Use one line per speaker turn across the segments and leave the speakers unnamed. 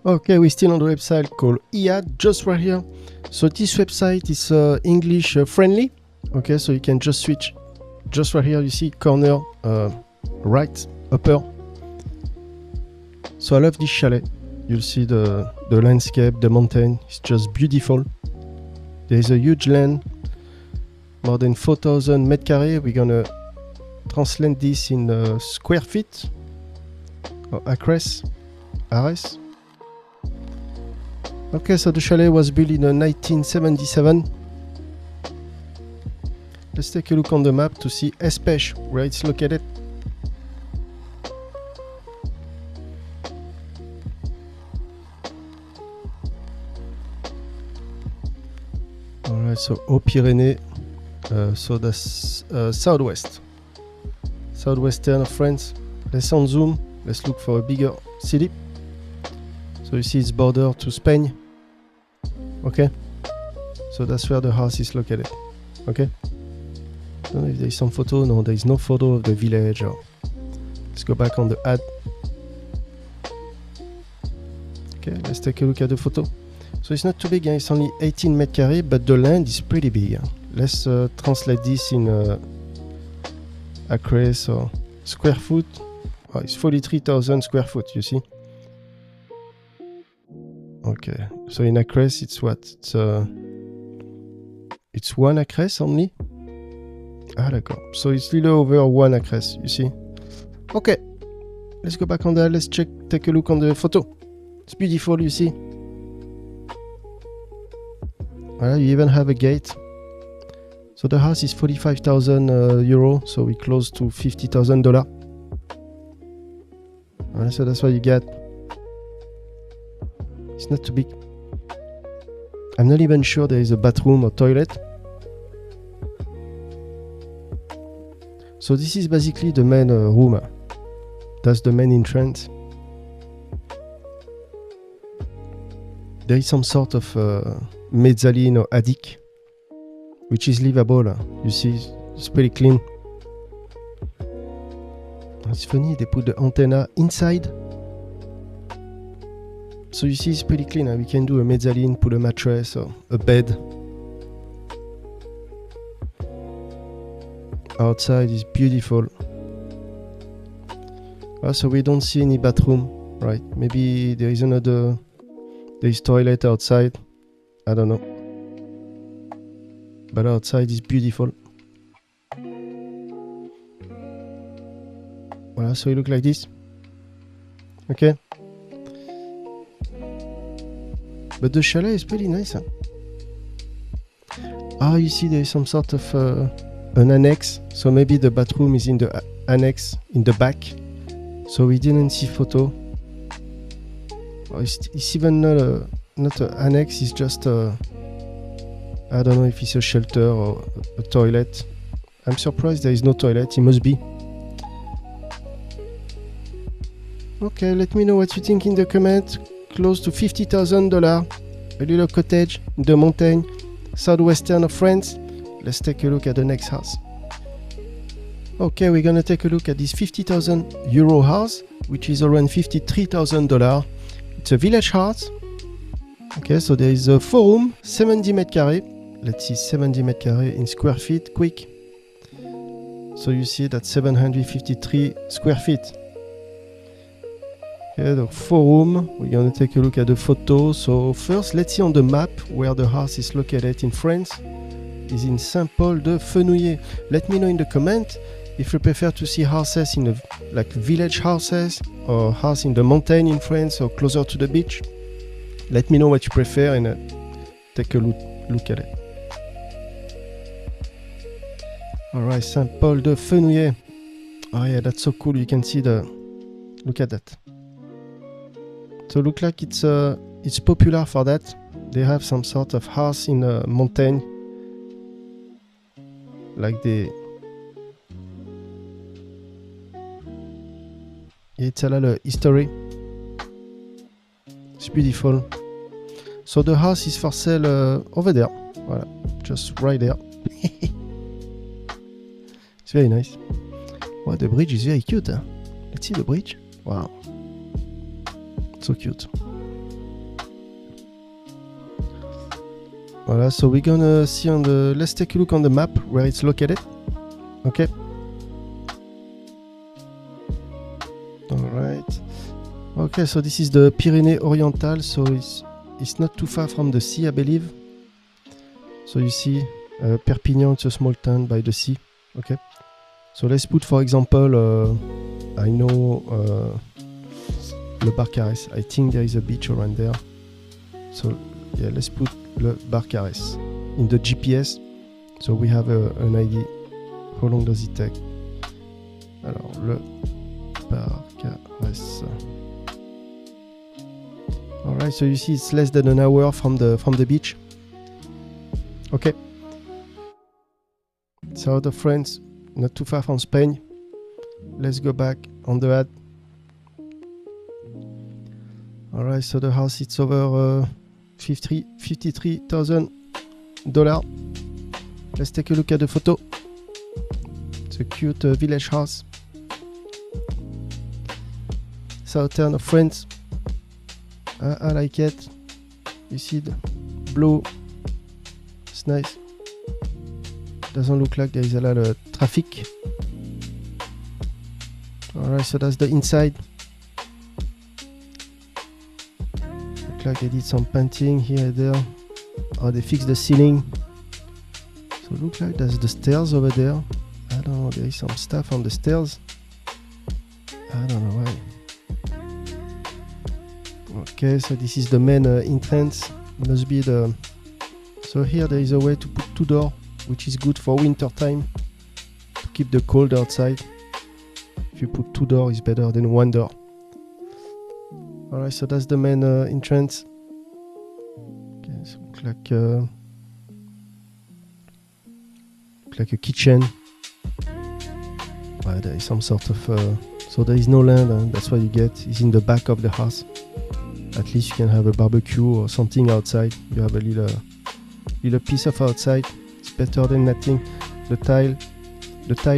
Okay, we're still on the website called IAD, just right here. So this website is English friendly. Okay, so you can just switch. Just right here, you see corner right upper. So I love this chalet. You'll see the landscape, the mountain. It's just beautiful. There's a huge land, more than 4,000 meters carrés. We're gonna translate this in square feet or acres. Ares. Okay, so the chalet was built in 1977. Let's take a look on the map to see Espèche, where it's located. Alright, so Haut-Pyrénées, so that's southwest. Southwestern of France. Let's unzoom. Let's look for a bigger city. So you see it's border to Spain. Okay. So that's where the house is located. Okay. I don't know if there is some photo. No, there is no photo of the village. Or... Let's go back on the ad. Okay, let's take a look at the photo. So it's not too big, it's only 18 meters carrés, but the land is pretty big. Let's translate this in acres or square foot. Oh, it's 43,000 square foot, you see. Okay, so in acres it's what? It's 1 acres only? Ah, d'accord. So it's little over 1 acres, you see. Okay, let's go back on that. Let's take a look on the photo. It's beautiful, you see. You even have a gate. So the house is 45,000 euro, so we close to $50,000. So that's what you get. It's not too big. I'm not even sure there is a bathroom or toilet. So this is basically the main room. That's the main entrance. There is some sort of mezzanine or attic, which is livable. You see, it's pretty clean. It's funny, they put the antenna inside. So you see, it's pretty clean. We can do a mezzanine, put a mattress or a bed. Outside is beautiful. So we don't see any bathroom, right? Maybe there is another... There is toilet outside. I don't know. But outside is beautiful. Voilà, so it looks like this. Okay. But the chalet is pretty nice. You see there is some sort of an annex. So maybe the bathroom is in the annex in the back. So we didn't see photo. It's even not an annex, it's just I don't know if it's a shelter or a toilet. I'm surprised there is no toilet, it must be. Okay, let me know what you think in the comment. Close to $50,000, a little cottage in the mountain, southwestern of France. Let's take a look at the next house. Okay, we're gonna take a look at this 50,000 euro house, which is around $53,000. It's a village house. Okay, so there is a 4-room, 70 meters carrés. Let's see 70 meters carrés in square feet, quick. So you see that 753 square feet. Okay, the 4-room. We're gonna take a look at the photo. So first, let's see on the map where the house is located in France. It's in Saint-Paul-de-Fenouillet. Let me know in the comment if you prefer to see houses in like village houses or house in the mountain in France or closer to the beach. Let me know what you prefer and take a look at it. Alright, Saint-Paul-de-Fenouillet. Oh yeah, that's so cool. You can see look at that. So look like it's popular for that. They have some sort of house in a mountain. Like it's a lot of history. It's beautiful. So the house is for sale over there. Voilà, just right there. It's very nice. Wow, the bridge is very cute. Let's see the bridge. Wow. So cute. Voilà, so we're gonna see on the, let's take a look on the map where it's located. Okay. Alright. Okay, so this is the Pyrenees Oriental, so it's not too far from the sea, I believe. So you see, Perpignan, it's a small town by the sea. Okay. So let's put, for example, I know Le Barcarès. I think there is a beach around there. So yeah, let's put Le Barcarès in the GPS. So we have an idea. How long does it take? Alors, Le Barcarès. Alright, so you see it's less than an hour from the beach. Okay. South of France, not too far from Spain. Let's go back on the ad. Alright, so the house it's over $53,000. Let's take a look at the photo. It's a cute village house. Southern of France. I like it. You see the blue. It's nice. Doesn't look like there is a lot of traffic. Alright, so that's the inside. Look like they did some painting here and there. Oh, they fixed the ceiling. So look like there's the stairs over there. I don't know, there is some stuff on the stairs. I don't know why. Okay, so this is the main entrance. Must be the... So here there is a way to put 2 doors, which is good for winter time, to keep the cold outside. If you put 2 doors, it's better than 1 door. Alright, so that's the main entrance. Okay, so look like a kitchen. Well, there is some sort of... so there is no land, and that's what you get. It's in the back of the house. At least you can have a barbecue or something outside. You have a little piece of outside. It's better than nothing. The tile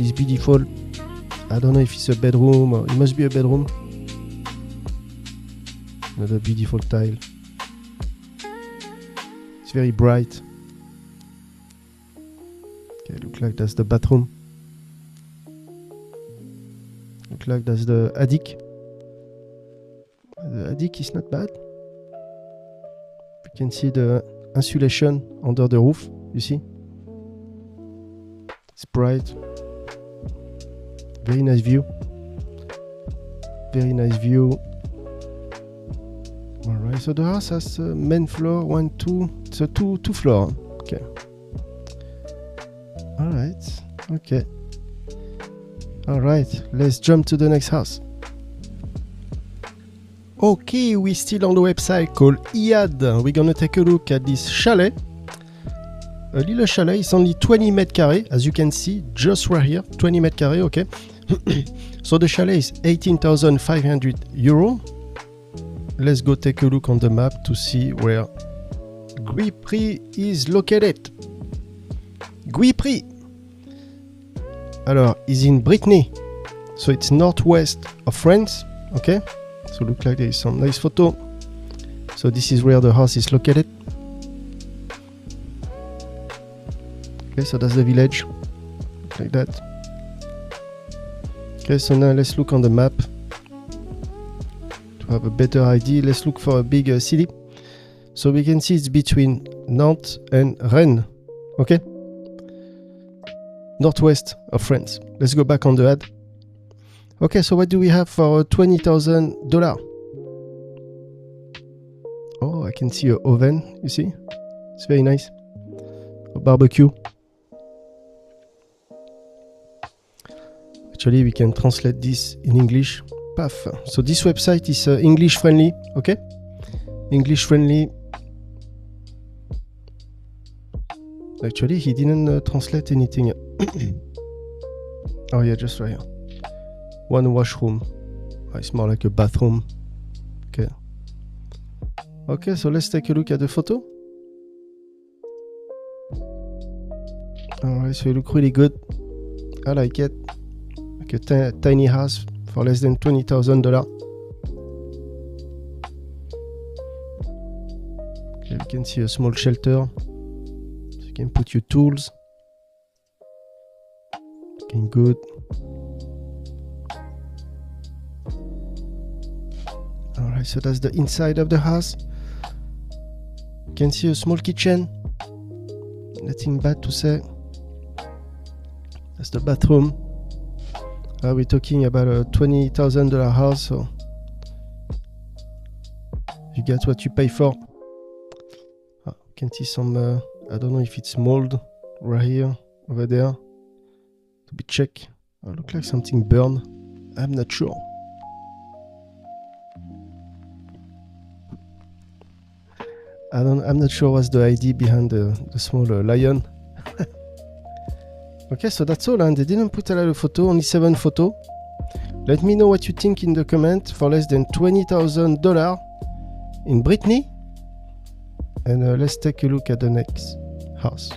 is beautiful. I don't know if it's a bedroom or it must be a bedroom. Another beautiful tile. It's very bright. Okay, look like that's the bathroom. Look like that's the attic. The attic is not bad. You can see the insulation under the roof, you see? It's bright. Very nice view. Very nice view. Alright, so the house has a main floor, 1, 2. It's a two floor. Okay. Alright, okay. Alright, let's jump to the next house. Okay, we're still on the website called IAD. We're gonna take a look at this chalet. A little chalet, it's only 20 meters carrés, as you can see, just right here, 20 meters carrés, okay. So the chalet is 18,500 €. Let's go take a look on the map to see where Guipry is located. Guipry. Alors, is in Brittany. So it's northwest of France, okay. So look like there is some nice photo. So this is where the house is located. Okay, so that's the village. Like that. Okay, so now let's look on the map. To have a better idea, let's look for a big city. So we can see it's between Nantes and Rennes. Okay? Northwest of France. Let's go back on the ad. Okay, so what do we have for $20,000? Oh, I can see an oven, you see? It's very nice. A barbecue. Actually, we can translate this in English. Paf. So this website is English friendly, okay? English friendly. Actually, he didn't translate anything. Oh yeah, just right here. 1 washroom. Oh, it's more like a bathroom. Okay. Okay, so let's take a look at the photo. Alright, so you look really good. I like it. Like a tiny house for less than $20,000. Okay, you can see a small shelter. can put your tools. Looking good. Alright, so that's the inside of the house. You can see a small kitchen. Nothing bad to say. That's the bathroom. We're talking about a $20,000 house, so you get what you pay for. You can see some, I don't know if it's mold right here, over there. To be checked. Look like something burned. I'm not sure. I'm not sure what's the idea behind the small lion. Okay, so that's all, and they didn't put a lot of photos, only 7 photos. Let me know what you think in the comment. For less than $20,000 in Brittany. And let's take a look at the next house.